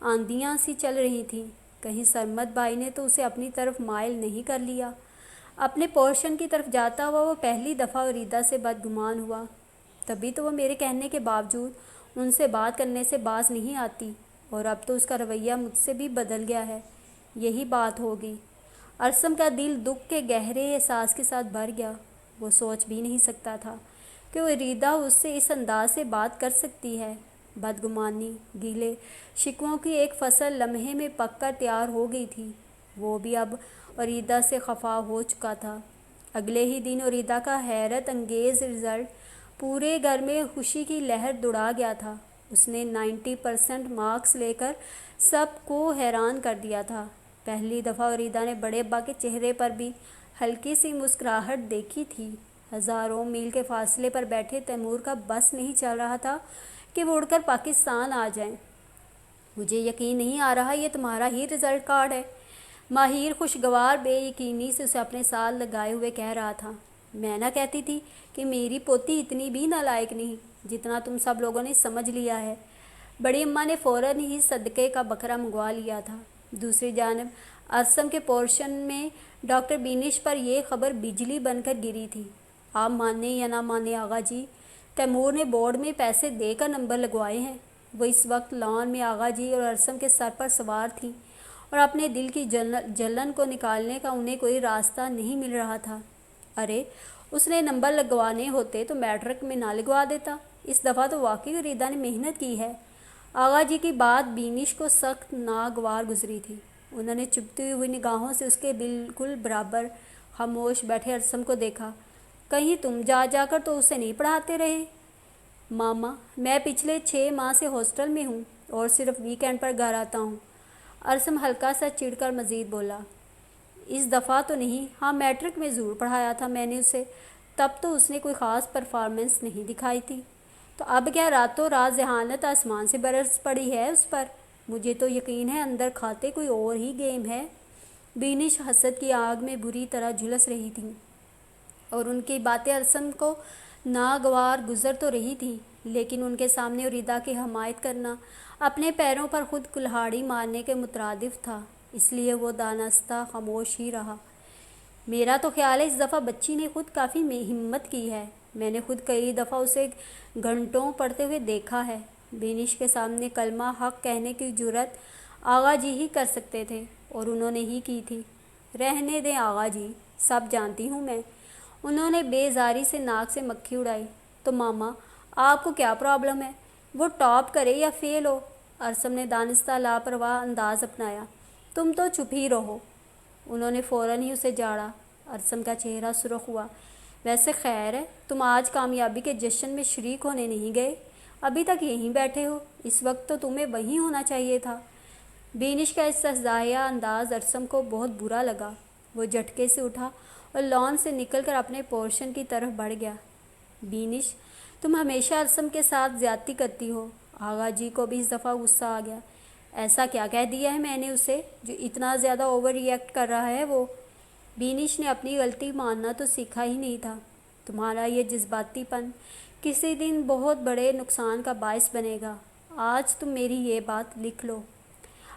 آندیاں سی چل رہی تھیں، کہیں سرمد بھائی نے تو اسے اپنی طرف مائل نہیں کر لیا۔ اپنے پورشن کی طرف جاتا ہوا وہ پہلی دفعہ اریدہ سے بدگمان ہوا۔ تبھی تو وہ میرے کہنے کے باوجود ان سے بات کرنے سے باز نہیں آتی، اور اب تو اس کا رویہ مجھ سے بھی بدل گیا ہے۔ یہی بات ہوگی۔ ارسم کا دل دکھ کے گہرے احساس کے ساتھ بھر گیا۔ وہ سوچ بھی نہیں سکتا تھا کہ اریدہ اس سے اس انداز سے بات کر سکتی ہے۔ بدگمانی، گیلے شکووں کی ایک فصل لمحے میں پک کر تیار ہو گئی تھی۔ وہ بھی اب اریدہ سے خفا ہو چکا تھا۔ اگلے ہی دن اریدہ کا حیرت انگیز رزلٹ پورے گھر میں خوشی کی لہر دوڑا گیا تھا۔ اس نے 90% مارکس لے کر سب کو حیران کر دیا تھا۔ پہلی دفعہ اریدہ نے بڑے ابا کے چہرے پر بھی ہلکی سی مسکراہٹ دیکھی تھی۔ ہزاروں میل کے فاصلے پر بیٹھے تیمور کا بس نہیں چل رہا تھا کہ وہ اڑ کر پاکستان آ جائیں۔ مجھے یقین نہیں آ رہا یہ تمہارا ہی رزلٹ کارڈ ہے، ماہر خوشگوار بے یقینی سے اسے اپنے ساتھ لگائے ہوئے کہہ رہا تھا۔ میں نہ کہتی تھی کہ میری پوتی اتنی بھی نالائق نہیں جتنا تم سب لوگوں نے سمجھ لیا ہے۔ بڑی اماں نے فوراً ہی صدقے کا بکرا منگوا لیا تھا۔ دوسری جانب ارسم کے پورشن میں ڈاکٹر بینش پر یہ خبر بجلی بن کر گری تھی۔ آپ مانیں یا نہ مانیں آغا جی، تیمور نے بورڈ میں پیسے دے کر نمبر لگوائے ہیں۔ وہ اس وقت لان میں آغا جی اور ارسم کے سر پر سوار تھیں اور اپنے دل کی جلن کو نکالنے کا انہیں کوئی راستہ نہیں مل رہا تھا۔ ارے اس نے نمبر لگوانے ہوتے تو میٹرک میں نہ لگوا دیتا، اس دفعہ تو واقعی ریدا نے محنت کی ہے۔ آغا جی کی بات بینش کو سخت ناگوار گزری تھی۔ انہوں نے چبھتی ہوئی نگاہوں سے اس کے بالکل برابر خاموش بیٹھے ارسم کو دیکھا۔ کہیں تم جا کر تو اسے نہیں پڑھاتے رہے؟ ماما، میں پچھلے 6 ماہ سے ہاسٹل میں ہوں اور صرف ویکینڈ پر گھر آتا ہوں۔ ارسم ہلکا سا چڑھ کر مزید بولا۔ اس دفعہ تو نہیں، ہاں میٹرک میں ضرور پڑھایا تھا میں نے اسے، تب تو اس نے کوئی خاص پرفارمنس نہیں دکھائی تھی۔ تو اب کیا راتوں رات ذہانت آسمان سے برس پڑی ہے اس پر؟ مجھے تو یقین ہے اندر کھاتے کوئی اور ہی گیم ہے۔ بینش حسد کی آگ میں بری طرح جھلس رہی تھی اور ان کی باتیں ارسم کو ناگوار گزر تو رہی تھیں، لیکن ان کے سامنے اریدا کی حمایت کرنا اپنے پیروں پر خود کلہاڑی مارنے کے مترادف تھا، اس لیے وہ دانستہ خاموش ہی رہا۔ میرا تو خیال ہے اس دفعہ بچی نے خود کافی ہمت کی ہے، میں نے خود کئی دفعہ اسے گھنٹوں پڑھتے ہوئے دیکھا ہے۔ بینش کے سامنے کلمہ حق کہنے کی جرأت آغا جی ہی کر سکتے تھے اور انہوں نے ہی کی تھی۔ رہنے دیں آغا جی، سب جانتی ہوں میں۔ انہوں نے بیزاری سے ناک سے مکھی اڑائی۔ تو ماما، آپ کو کیا پرابلم ہے؟ وہ ٹاپ کرے یا فیل ہو؟ ارسم نے دانستہ لاپرواہ انداز اپنایا۔ تم تو چپ ہی رہو۔ انہوں نے فوراً ہی اسے جاڑا۔ ارسم کا چہرہ سرخ ہوا۔ ویسے خیر ہے، تم آج کامیابی کے جشن میں شریک ہونے نہیں گئے، ابھی تک یہیں بیٹھے ہو، اس وقت تو تمہیں وہیں ہونا چاہیے تھا۔ بینش کا استہزائیہ انداز ارسم کو بہت برا لگا۔ وہ جھٹکے سے اٹھا اور لان سے نکل کر اپنے پورشن کی طرف بڑھ گیا۔ بینش، تم ہمیشہ ارسم کے ساتھ زیادتی کرتی ہو۔ آغا جی کو بھی اس دفعہ غصہ آ گیا۔ ایسا کیا کہہ دیا ہے میں نے اسے جو اتنا زیادہ اوور ری ایکٹ کر رہا ہے وہ؟ بینش نے اپنی غلطی ماننا تو سیکھا ہی نہیں تھا۔ تمہارا یہ جذباتی پن کسی دن بہت بڑے نقصان کا باعث بنے گا۔ آج تم میری یہ بات لکھ لو۔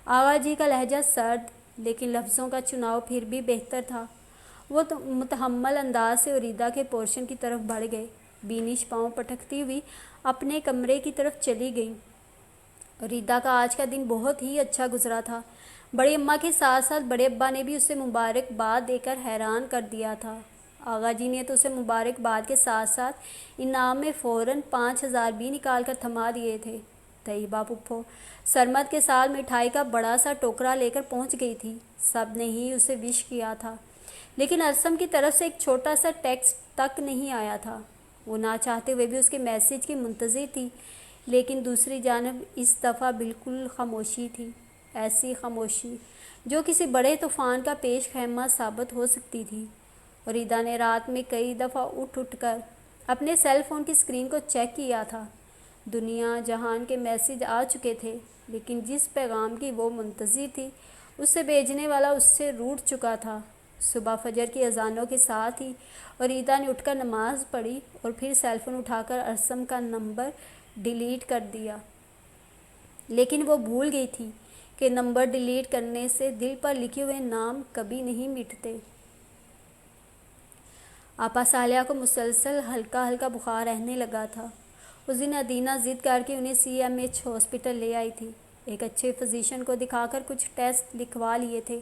آغا جی کا لہجہ سرد لیکن لفظوں کا چناؤ پھر بھی بہتر تھا۔ وہ متحمل انداز سے اریدا کے پورشن کی طرف بڑھ گئے۔ بینش پاؤں پٹکتی ہوئی اپنے کمرے کی طرف چلی گئی۔ اریدا کا آج کا دن بہت ہی اچھا گزرا تھا۔ بڑی اماں کے ساتھ ساتھ بڑے ابا نے بھی اسے مبارکباد دے کر حیران کر دیا تھا۔ آغا جی نے تو اسے مبارکباد کے ساتھ ساتھ انعام میں فوراً 5,000 بھی نکال کر تھما دیے تھے۔ طیبہ پھپھو سرمد کے ساتھ مٹھائی کا بڑا سا ٹوکرا لے کر پہنچ گئی تھی۔ سب نے ہی اسے وش کیا تھا، لیکن ارسم کی طرف سے ایک چھوٹا سا ٹیکسٹ تک نہیں آیا تھا۔ وہ نہ چاہتے ہوئے بھی اس کے میسج کی منتظر تھی، لیکن دوسری جانب اس دفعہ بالکل خاموشی تھی، ایسی خاموشی جو کسی بڑے طوفان کا پیش خیمہ ثابت ہو سکتی تھی۔ اریدا نے رات میں کئی دفعہ اٹھ کر اپنے سیل فون کی اسکرین کو چیک کیا تھا۔ دنیا جہان کے میسج آ چکے تھے، لیکن جس پیغام کی وہ منتظر تھی اسے بھیجنے والا اس سے روٹھ چکا تھا۔ صبح فجر کی اذانوں کے ساتھ ہی اریدا نے اٹھ کر نماز پڑھی اور پھر سیل فون اٹھا کر ارسم کا نمبر ڈیلیٹ کر دیا، لیکن وہ بھول گئی تھی کہ نمبر ڈیلیٹ کرنے سے دل پر لکھے ہوئے نام کبھی نہیں مٹتے۔ آپا صالحہ کو مسلسل ہلکا ہلکا بخار رہنے لگا تھا۔ اس دن ادینہ ضد کر کے انہیں CMH ہاسپٹل لے آئی تھی۔ ایک اچھے فزیشین کو دکھا کر کچھ ٹیسٹ لکھوا لیے تھے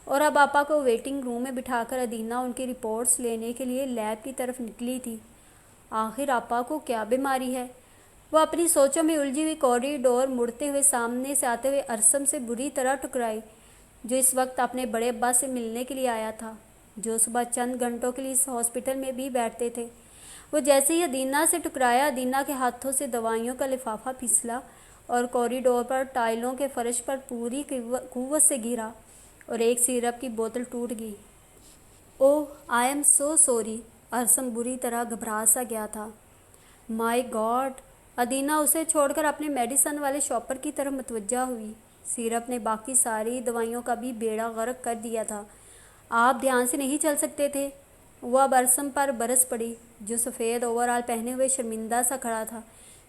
اور اب آپا کو ویٹنگ روم میں بٹھا کر ادینہ ان کی رپورٹس لینے کے لیے لیب کی طرف نکلی تھی۔ آخر آپا کو کیا بیماری ہے؟ وہ اپنی سوچوں میں الجھی ہوئی کوریڈور مڑتے ہوئے سامنے سے آتے ہوئے ارسم سے بری طرح ٹکرائی، جو اس وقت اپنے بڑے ابا سے ملنے کے لیے آیا تھا، جو صبح چند گھنٹوں کے لیے اس ہاسپٹل میں بھی بیٹھتے تھے۔ وہ جیسے ہی ادینہ سے ٹکرایا، ادینہ کے ہاتھوں سے دوائیوں کا لفافہ پھسلا اور کوریڈور پر ٹائلوں کے فرش پر پوری قوت سے گرا اور ایک سیرپ کی بوتل ٹوٹ گئی۔ اوہ، آئی ایم سو سوری۔ ارسم بری طرح گھبرا سا گیا تھا۔ مائی گاڈ! ادینہ اسے چھوڑ کر اپنے میڈیسن والے شاپر کی طرف متوجہ ہوئی۔ سیرپ نے باقی ساری دوائیوں کا بھی بیڑا غرق کر دیا تھا۔ آپ دھیان سے نہیں چل سکتے تھے؟ وہ اب ارسم پر برس پڑی، جو سفید اوور آل پہنے ہوئے شرمندہ سا کھڑا تھا۔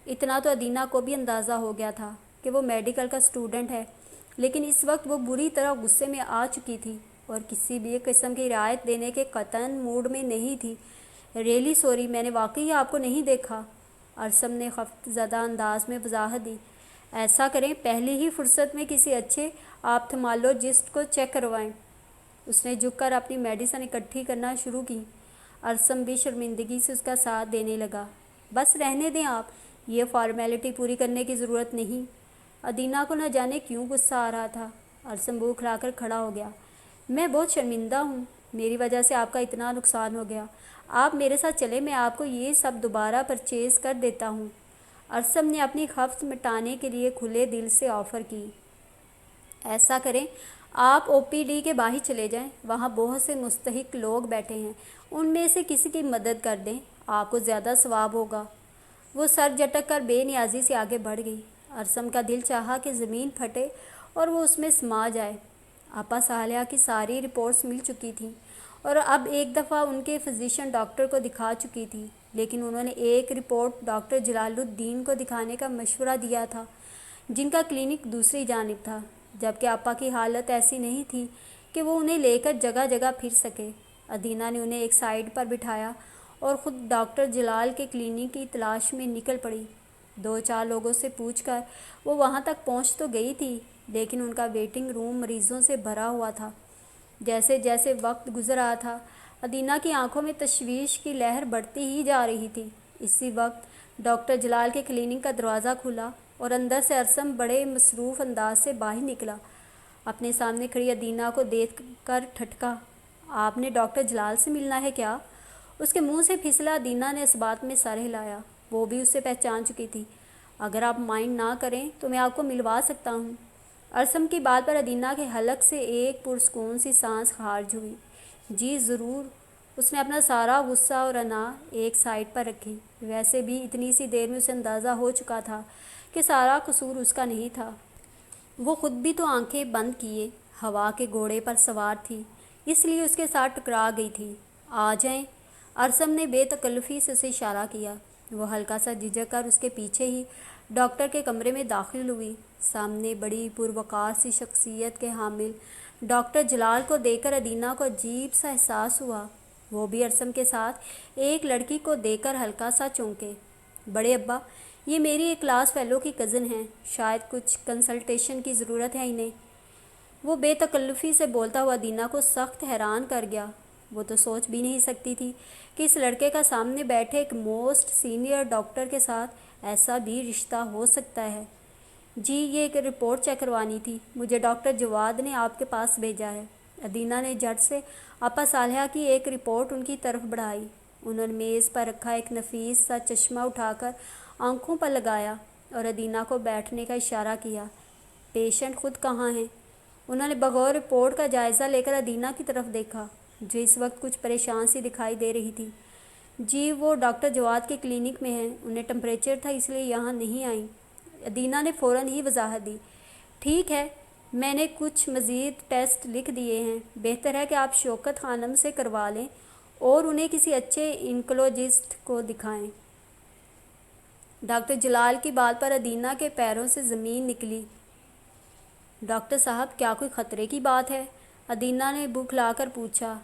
اتنا تو ادینہ کو بھی اندازہ ہو گیا تھا کہ وہ میڈیکل کا اسٹوڈنٹ ہے، لیکن اس وقت وہ بری طرح غصے میں آ چکی تھی اور کسی بھی قسم کی رعایت دینے کے قطعاً موڈ میں نہیں تھی۔ ریئلی سوری، میں نے واقعی آپ کو نہیں دیکھا، ارسم نے خفت زدہ انداز میں وضاحت دی۔ ایسا کریں، پہلی ہی فرصت میں کسی اچھے آپتھمالوجسٹ کو چیک کروائیں۔ اس نے جھک کر اپنی میڈیسن اکٹھی کرنا شروع کی۔ ارسم بھی شرمندگی سے اس کا ساتھ دینے لگا۔ بس رہنے دیں آپ، یہ فارمیلٹی پوری کرنے کی ضرورت نہیں۔ ادینہ کو نہ جانے کیوں غصہ آ رہا تھا۔ ارسم بوکھلا کر کھڑا ہو گیا۔ میں بہت شرمندہ ہوں، میری وجہ سے آپ کا اتنا نقصان ہو گیا۔ آپ میرے ساتھ چلیں، میں آپ کو یہ سب دوبارہ پرچیز کر دیتا ہوں۔ ارسم نے اپنی خفت مٹانے کے لیے کھلے دل سے آفر کی۔ ایسا کریں، آپ او پی ڈی کے باہر چلے جائیں، وہاں بہت سے مستحق لوگ بیٹھے ہیں، ان میں سے کسی کی مدد کر دیں، آپ کو زیادہ ثواب ہوگا۔ وہ سر جھٹک کر بے نیازی سے آگے بڑھ گئی۔ ارسم کا دل چاہا کہ زمین پھٹے اور وہ اس میں سما جائے۔ آپا صالحہ کی ساری رپورٹس مل چکی تھیں اور اب ایک دفعہ ان کے فزیشین ڈاکٹر کو دکھا چکی تھی، لیکن انہوں نے ایک رپورٹ ڈاکٹر جلال الدین کو دکھانے کا مشورہ دیا تھا، جن کا کلینک دوسری جانب تھا، جبکہ آپا کی حالت ایسی نہیں تھی کہ وہ انہیں لے کر جگہ جگہ پھر سکے۔ ادینہ نے انہیں ایک سائیڈ پر بٹھایا اور خود ڈاکٹر جلال کے کلینک کی تلاش میں نکل پڑی۔ 2-4 لوگوں سے پوچھ کر وہ وہاں تک پہنچ تو گئی تھی، لیکن ان کا ویٹنگ روم مریضوں سے بھرا ہوا تھا۔ جیسے جیسے وقت گزر رہا تھا، ادینہ کی آنکھوں میں تشویش کی لہر بڑھتی ہی جا رہی تھی۔ اسی وقت ڈاکٹر جلال کے کلینک کا دروازہ کھلا اور اندر سے ارسم بڑے مصروف انداز سے باہر نکلا۔ اپنے سامنے کھڑی ادینہ کو دیکھ کر ٹھٹکا۔ آپ نے ڈاکٹر جلال سے ملنا ہے کیا؟ اس کے منہ سے پھسلا۔ ادینہ نے اس بات میں سر ہلایا، وہ بھی اسے پہچان چکی تھی۔ اگر آپ مائنڈ نہ کریں تو میں آپ کو ملوا سکتا ہوں۔ ارسم کی بات پر ادینہ کے حلق سے ایک پرسکون سی سانس خارج ہوئی۔ جی ضرور۔ اس نے اپنا سارا غصہ اور انا ایک سائیڈ پر رکھی۔ ویسے بھی اتنی سی دیر میں اسے اندازہ ہو چکا تھا کہ سارا قصور اس کا نہیں تھا۔ وہ خود بھی تو آنکھیں بند کیے ہوا کے گھوڑے پر سوار تھی، اس لیے اس کے ساتھ ٹکرا گئی تھی۔ آ جائیں۔ ارسم نے بے تکلفی سے اسے اشارہ کیا۔ وہ ہلکا سا جھجک کر اس کے پیچھے ہی ڈاکٹر کے کمرے میں داخل ہوئی۔ سامنے بڑی پروقار سی شخصیت کے حامل ڈاکٹر جلال کو دیکھ کر ادینہ کو عجیب سا احساس ہوا۔ وہ بھی ارسم کے ساتھ ایک لڑکی کو دیکھ کر ہلکا سا چونکے۔ بڑے ابا، یہ میری ایک کلاس فیلو کی کزن ہیں، شاید کچھ کنسلٹیشن کی ضرورت ہے انہیں۔ وہ بے تکلفی سے بولتا ہوا ادینہ کو سخت حیران کر گیا۔ وہ تو سوچ بھی نہیں سکتی تھی کہ اس لڑکے کا سامنے بیٹھے ایک موسٹ سینئر ڈاکٹر کے ساتھ ایسا بھی رشتہ ہو سکتا ہے۔ جی، یہ ایک رپورٹ چیک کروانی تھی، مجھے ڈاکٹر جواد نے آپ کے پاس بھیجا ہے۔ ادینہ نے جھٹ سے آپا صالحہ کی ایک رپورٹ ان کی طرف بڑھائی۔ انہوں نے میز پر رکھا ایک نفیس سا چشمہ اٹھا کر آنکھوں پر لگایا اور ادینہ کو بیٹھنے کا اشارہ کیا۔ پیشنٹ خود کہاں ہیں؟ انہوں نے بغور رپورٹ کا جائزہ لے کر ادینہ کی طرف دیکھا، جو اس وقت کچھ پریشان سی دکھائی دے رہی تھی۔ جی، وہ ڈاکٹر جواد کے کلینک میں ہیں، انہیں ٹمپریچر تھا اس لیے یہاں نہیں آئیں۔ ادینہ نے فوراً ہی وضاحت دی۔ ٹھیک ہے، میں نے کچھ مزید ٹیسٹ لکھ دیے ہیں، بہتر ہے کہ آپ شوکت خانم سے کروا لیں اور انہیں کسی اچھے انکولوجسٹ کو دکھائیں۔ ڈاکٹر جلال کی بات پر ادینہ کے پیروں سے زمین نکلی۔ ڈاکٹر صاحب، کیا کوئی خطرے کی بات ہے؟ ادینہ نے بوکھلا کر پوچھا۔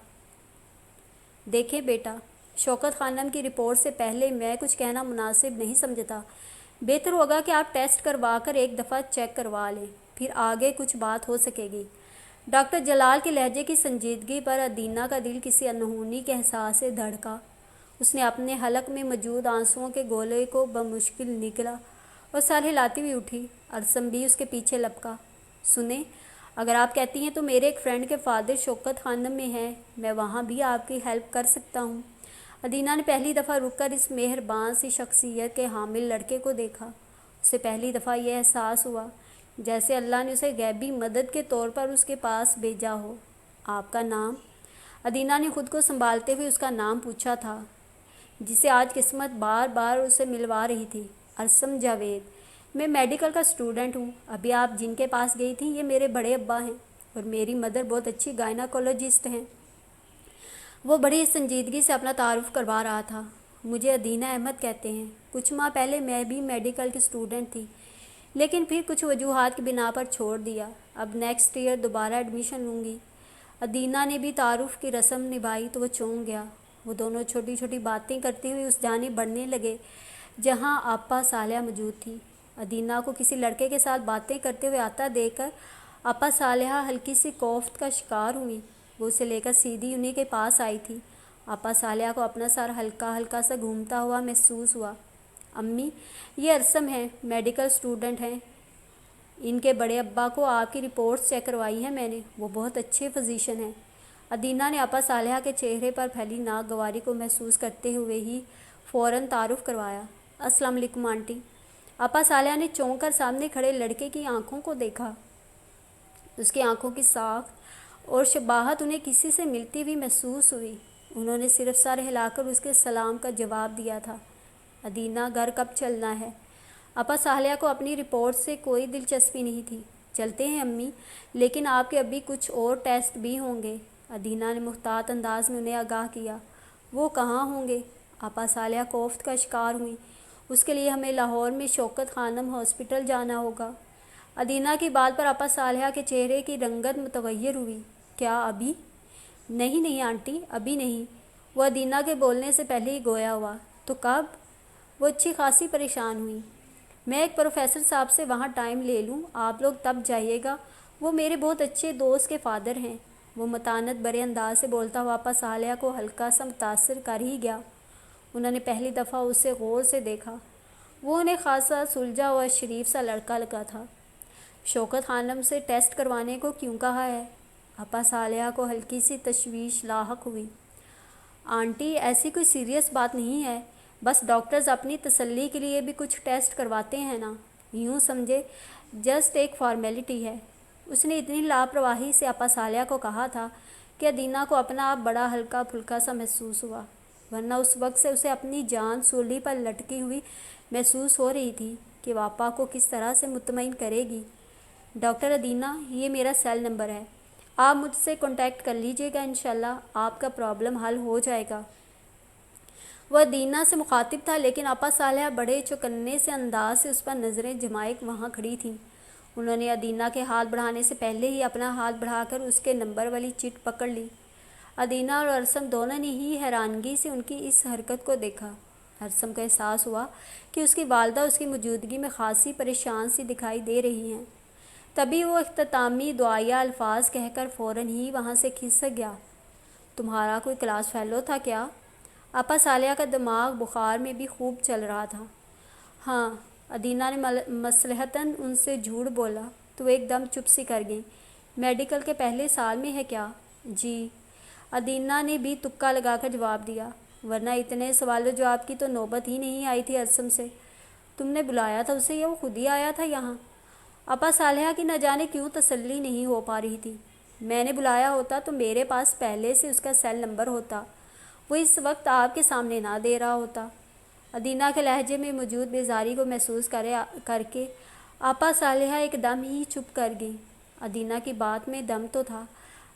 دیکھیں بیٹا، شوکت خانم کی رپورٹ سے پہلے میں کچھ کہنا مناسب نہیں سمجھتا۔ بہتر ہوگا کہ آپ ٹیسٹ کروا کر ایک دفعہ چیک کروا لیں، پھر آگے کچھ بات ہو سکے گی۔ ڈاکٹر جلال کے لہجے کی سنجیدگی پر ادینہ کا دل کسی انہونی کے احساس سے دھڑکا۔ اس نے اپنے حلق میں موجود آنسوؤں کے گولے کو بمشکل نگلا اور سر ہلاتی ہوئی اٹھی۔ ارسم بھی اس کے پیچھے لپکا۔ سنیں، اگر آپ کہتی ہیں تو میرے ایک فرینڈ کے فادر شوکت خانم میں ہیں، میں وہاں بھی آپ کی ہیلپ کر سکتا ہوں۔ ادینہ نے پہلی دفعہ رک کر اس مہربان سی شخصیت کے حامل لڑکے کو دیکھا۔ اسے پہلی دفعہ یہ احساس ہوا جیسے اللہ نے اسے غیبی مدد کے طور پر اس کے پاس بھیجا ہو۔ آپ کا نام؟ ادینہ نے خود کو سنبھالتے ہوئے اس کا نام پوچھا تھا، جسے آج قسمت بار بار اسے ملوا رہی تھی۔ ارسم جاوید، میں میڈیکل کا اسٹوڈنٹ ہوں. ابھی آپ جن کے پاس گئی تھیں یہ میرے بڑے ابا ہیں اور میری مدر بہت اچھی گائناکولوجسٹ ہیں. وہ بڑی سنجیدگی سے اپنا تعارف کروا رہا تھا. مجھے ادینہ احمد کہتے ہیں. کچھ ماہ پہلے میں بھی میڈیکل کی اسٹوڈنٹ تھی لیکن پھر کچھ وجوہات کی بنا پر چھوڑ دیا. اب نیکسٹ ایئر دوبارہ ایڈمیشن لوں گی. ادینہ نے بھی تعارف کی رسم نبھائی تو وہ چونک گیا. وہ دونوں چھوٹی چھوٹی باتیں کرتے ہوئے اس جانب بڑھنے لگے جہاں آپا صالحہ موجود تھی. ادینہ کو کسی لڑکے کے ساتھ باتیں کرتے ہوئے آتا دیکھ کر آپا صالحہ ہلکی سی کوفت کا شکار ہوئی. وہ اسے لے کر سیدھی انہی کے پاس آئی تھی. آپا صالحہ کو اپنا سر ہلکا ہلکا سا گھومتا ہوا محسوس ہوا. امی، یہ ارسم ہیں، میڈیکل اسٹوڈنٹ ہیں. ان کے بڑے ابا کو آپ کی رپورٹس چیک کروائی ہیں میں نے، وہ بہت اچھے فزیشین ہیں. ادینہ نے آپا صالحہ کے چہرے پر پھیلی ناگواری کو محسوس کرتے ہوئے ہی فوراً تعارف کروایا. السلام علیکم آنٹی. آپا صالحہ نے چونک کر سامنے کھڑے لڑکے کی آنکھوں کو دیکھا. اس کی آنکھوں کی ساخت اور شباہت انہیں کسی سے ملتی ہوئی محسوس ہوئی. انہوں نے صرف سر ہلا کر اس کے سلام کا جواب دیا تھا. ادینہ، گھر کب چلنا ہے؟ آپا صالحہ کو اپنی رپورٹ سے کوئی دلچسپی نہیں تھی. چلتے ہیں امی، لیکن آپ کے ابھی کچھ اور ٹیسٹ بھی ہوں گے. ادینہ نے محتاط انداز میں انہیں آگاہ کیا. وہ کہاں ہوں گے؟ آپا صالحہ کوفت کا شکار ہوئیں. اس کے لیے ہمیں لاہور میں شوکت خانم ہاسپٹل جانا ہوگا. ادینہ کی بات پر آپا صالحہ کے چہرے کی رنگت متغیر ہوئی. کیا ابھی؟ نہیں آنٹی، ابھی نہیں. وہ ادینہ کے بولنے سے پہلے ہی گویا ہوا. تو کب؟ وہ اچھی خاصی پریشان ہوئی. میں ایک پروفیسر صاحب سے وہاں ٹائم لے لوں، آپ لوگ تب جائیے گا. وہ میرے بہت اچھے دوست کے فادر ہیں. وہ متانت برے انداز سے بولتا ہوا آپا صالحہ کو ہلکا سا متاثر کر ہی گیا. انہوں نے پہلی دفعہ اسے غور سے دیکھا. وہ انہیں خاصا سلجھا ہوا شریف سا لڑکا لگا تھا. شوکت خانم سے ٹیسٹ کروانے کو کیوں کہا ہے؟ آپا صالحہ کو ہلکی سی تشویش لاحق ہوئی. آنٹی، ایسی کوئی سیریس بات نہیں ہے، بس ڈاکٹرز اپنی تسلی کے لیے بھی کچھ ٹیسٹ کرواتے ہیں نا. یوں سمجھے جسٹ ایک فارمیلٹی ہے. اس نے اتنی لاپرواہی سے آپا صالحہ کو کہا تھا کہ ادینہ کو اپنا آپ بڑا ہلکا پھلکا سا محسوس ہوا، ورنہ اس وقت سے اسے اپنی جان سولی پر لٹکی ہوئی محسوس ہو رہی تھی کہ وہ آپا کو کس طرح سے مطمئن کرے گی. ڈاکٹر ادینہ، یہ میرا سیل نمبر ہے، آپ مجھ سے کانٹیکٹ کر لیجئے گا. انشاءاللہ آپ کا پرابلم حل ہو جائے گا. وہ ادینہ سے مخاطب تھا لیکن آپا صالحہ بڑے چوکنے سے انداز سے اس پر نظریں جمائے وہاں کھڑی تھیں. انہوں نے ادینہ کے ہاتھ بڑھانے سے پہلے ہی اپنا ہاتھ بڑھا کر اس کے نمبر والی چٹ پکڑ لی. ادینہ اور ارسم دونوں نے ہی حیرانگی سے ان کی اس حرکت کو دیکھا. ارسم کو احساس ہوا کہ اس کی والدہ اس کی موجودگی میں خاصی پریشان سی دکھائی دے رہی ہیں. تبھی وہ اختتامی دعائیہ الفاظ کہہ کر فوراً ہی وہاں سے کھسک گیا. تمہارا کوئی کلاس فیلو تھا کیا؟ آپا صالحہ کا دماغ بخار میں بھی خوب چل رہا تھا. ہاں، ادینہ نے مصلحتاً ان سے جھوٹ بولا تو وہ ایک دم چپ سی کر گئیں. میڈیکل کے پہلے سال میں ہے کیا؟ جی، ادینہ نے بھی تکا لگا کر جواب دیا. ورنہ اتنے سوال و جواب کی تو نوبت ہی نہیں آئی تھی ارسم سے. تم نے بلایا تھا اسے یا وہ خود ہی آیا تھا یہاں؟ آپا صالحہ کی نہ جانے کیوں تسلی نہیں ہو پا رہی تھی. میں نے بلایا ہوتا تو میرے پاس پہلے سے اس کا سیل نمبر ہوتا، وہ اس وقت آپ کے سامنے نہ دے رہا ہوتا. ادینہ کے لہجے میں موجود بیزاری کو محسوس کر کے آپا صالحہ ایک دم ہی چپ کر گئیں. ادینہ کی بات میں دم تو تھا،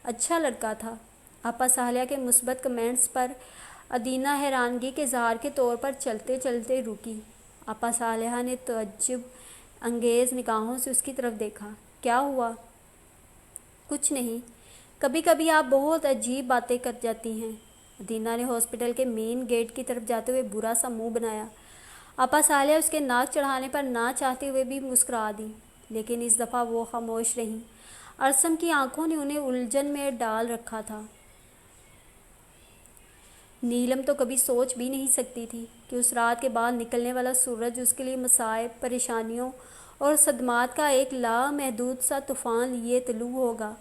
اچھا لڑکا تھا. آپا صالحہ کے مثبت کمنٹس پر ادینہ حیرانگی کے اظہار کے طور پر چلتے چلتے رکی. آپا صالحہ نے تعجب انگیز نگاہوں سے اس کی طرف دیکھا. کیا ہوا؟ کچھ نہیں، کبھی کبھی آپ بہت عجیب باتیں کر جاتی ہیں. ادینہ نے ہاسپٹل کے مین گیٹ کی طرف جاتے ہوئے برا سا منہ بنایا. آپا صالحہ اس کے ناک چڑھانے پر نہ چاہتے ہوئے بھی مسکرا دیں، لیکن اس دفعہ وہ خاموش رہیں. ارسم کی آنکھوں نے انہیں الجھن میں ڈال رکھا تھا. نیلم تو کبھی سوچ بھی نہیں سکتی تھی کہ اس رات کے بعد نکلنے والا سورج اس کے لیے مصائب، پریشانیوں اور صدمات کا ایک لامحدود سا طوفان لیے طلوع ہوگا.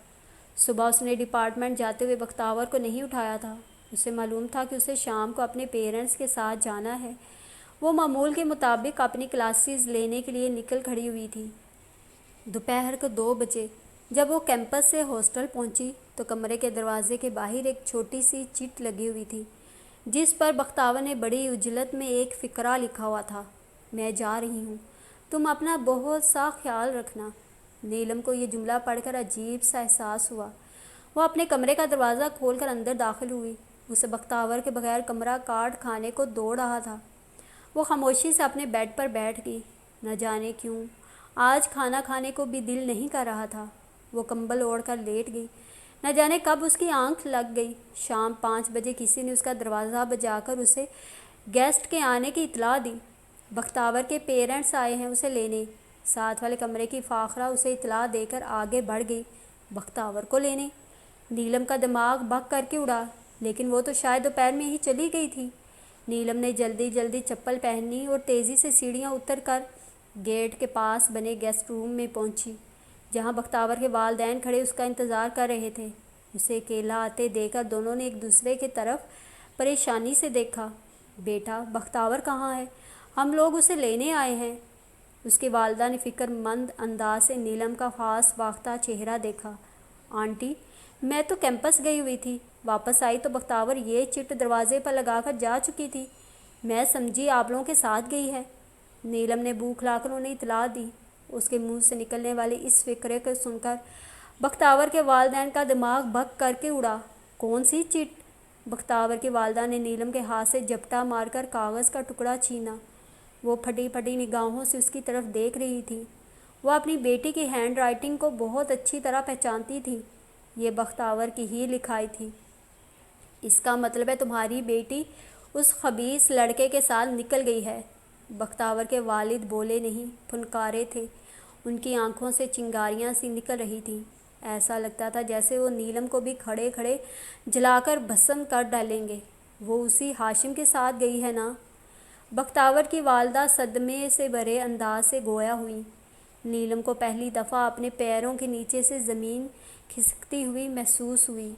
صبح اس نے ڈپارٹمنٹ جاتے ہوئے بختاور کو نہیں اٹھایا تھا. اسے معلوم تھا کہ اسے شام کو اپنے پیرنٹس کے ساتھ جانا ہے. وہ معمول کے مطابق اپنی کلاسز لینے کے لیے نکل کھڑی ہوئی تھی. دوپہر کو 2 بجے جب وہ کیمپس سے ہاسٹل پہنچی تو کمرے کے دروازے کے باہر ایک چھوٹی سی چٹ لگی ہوئی تھی جس پر بختاور نے بڑی عجلت میں ایک فقرہ لکھا ہوا تھا. میں جا رہی ہوں، تم اپنا بہت سا خیال رکھنا۔ نیلم کو یہ جملہ پڑھ کر عجیب سا احساس ہوا۔ وہ اپنے کمرے کا دروازہ کھول کر اندر داخل ہوئی۔ اسے بختیور کے بغیر کمرہ کاٹ کھانے کو دوڑ رہا تھا۔ وہ خاموشی سے اپنے بیڈ پر بیٹھ گئی۔ نہ جانے کیوں آج کھانا کھانے کو بھی دل نہیں کر رہا تھا۔ وہ کمبل اوڑھ کر لیٹ گئی۔ نہ جانے کب اس کی آنکھ لگ گئی۔ شام 5 بجے کسی نے اس کا دروازہ بجا کر اسے گیسٹ کے آنے کی اطلاع دی۔ بختیور کے پیرنٹس آئے ہیں اسے لینے۔ ساتھ والے کمرے کی فاخرہ اسے اطلاع دے کر آگے بڑھ گئی۔ بختیور کو لینے؟ نیلم کا دماغ بک کر کے اڑا، لیکن وہ تو شاید دوپہر میں ہی چلی گئی تھی۔ نیلم نے جلدی جلدی چپل پہنی اور تیزی سے سیڑھیاں اتر کر گیٹ کے پاس بنے گیسٹ روم میں پہنچی، جہاں بختیور کے والدین کھڑے اس کا انتظار کر رہے تھے۔ اسے اکیلا آتے دیکھ کر دونوں نے ایک دوسرے کی طرف پریشانی سے دیکھا۔ بیٹا بختیور کہاں ہے؟ ہم لوگ اسے لینے آئے ہیں۔ اس کی والدہ نے فکر مند انداز سے نیلم کا خاص باختہ چہرہ دیکھا۔ آنٹی میں تو کیمپس گئی ہوئی تھی، واپس آئی تو بختیور یہ چٹ دروازے پر لگا کر جا چکی تھی۔ میں سمجھی آپ لوگوں کے ساتھ گئی ہے۔ نیلم نے منہ کھلا کر انہیں اطلاع دی۔ اس کے منہ سے نکلنے والی اس فقرے کو سن کر بختیور کے والدین کا دماغ بک کر کے اڑا۔ کون سی چٹ؟ بختیور کی والدہ نے نیلم کے ہاتھ سے جھپٹا مار کر کاغذ کا ٹکڑا چھینا۔ وہ پھٹی پھٹی نگاہوں سے اس کی طرف دیکھ رہی تھی۔ وہ اپنی بیٹی کی ہینڈ رائٹنگ کو بہت اچھی طرح پہچانتی تھی۔ یہ بختیور کی ہی لکھائی تھی۔ اس کا مطلب ہے تمہاری بیٹی اس خبیث لڑکے کے ساتھ نکل گئی ہے۔ بختیور کے والد بولے نہیں، پھنکارے تھے۔ ان کی آنکھوں سے چنگاریاں سی نکل رہی تھیں۔ ایسا لگتا تھا جیسے وہ نیلم کو بھی کھڑے کھڑے جلا کر بھسم کر ڈالیں گے۔ وہ اسی ہاشم کے ساتھ گئی ہے نا؟ بختیور کی والدہ صدمے سے بھرے انداز سے گویا ہوئیں۔ نیلم کو پہلی دفعہ اپنے پیروں کے نیچے سے زمین کھسکتی ہوئی محسوس ہوئی۔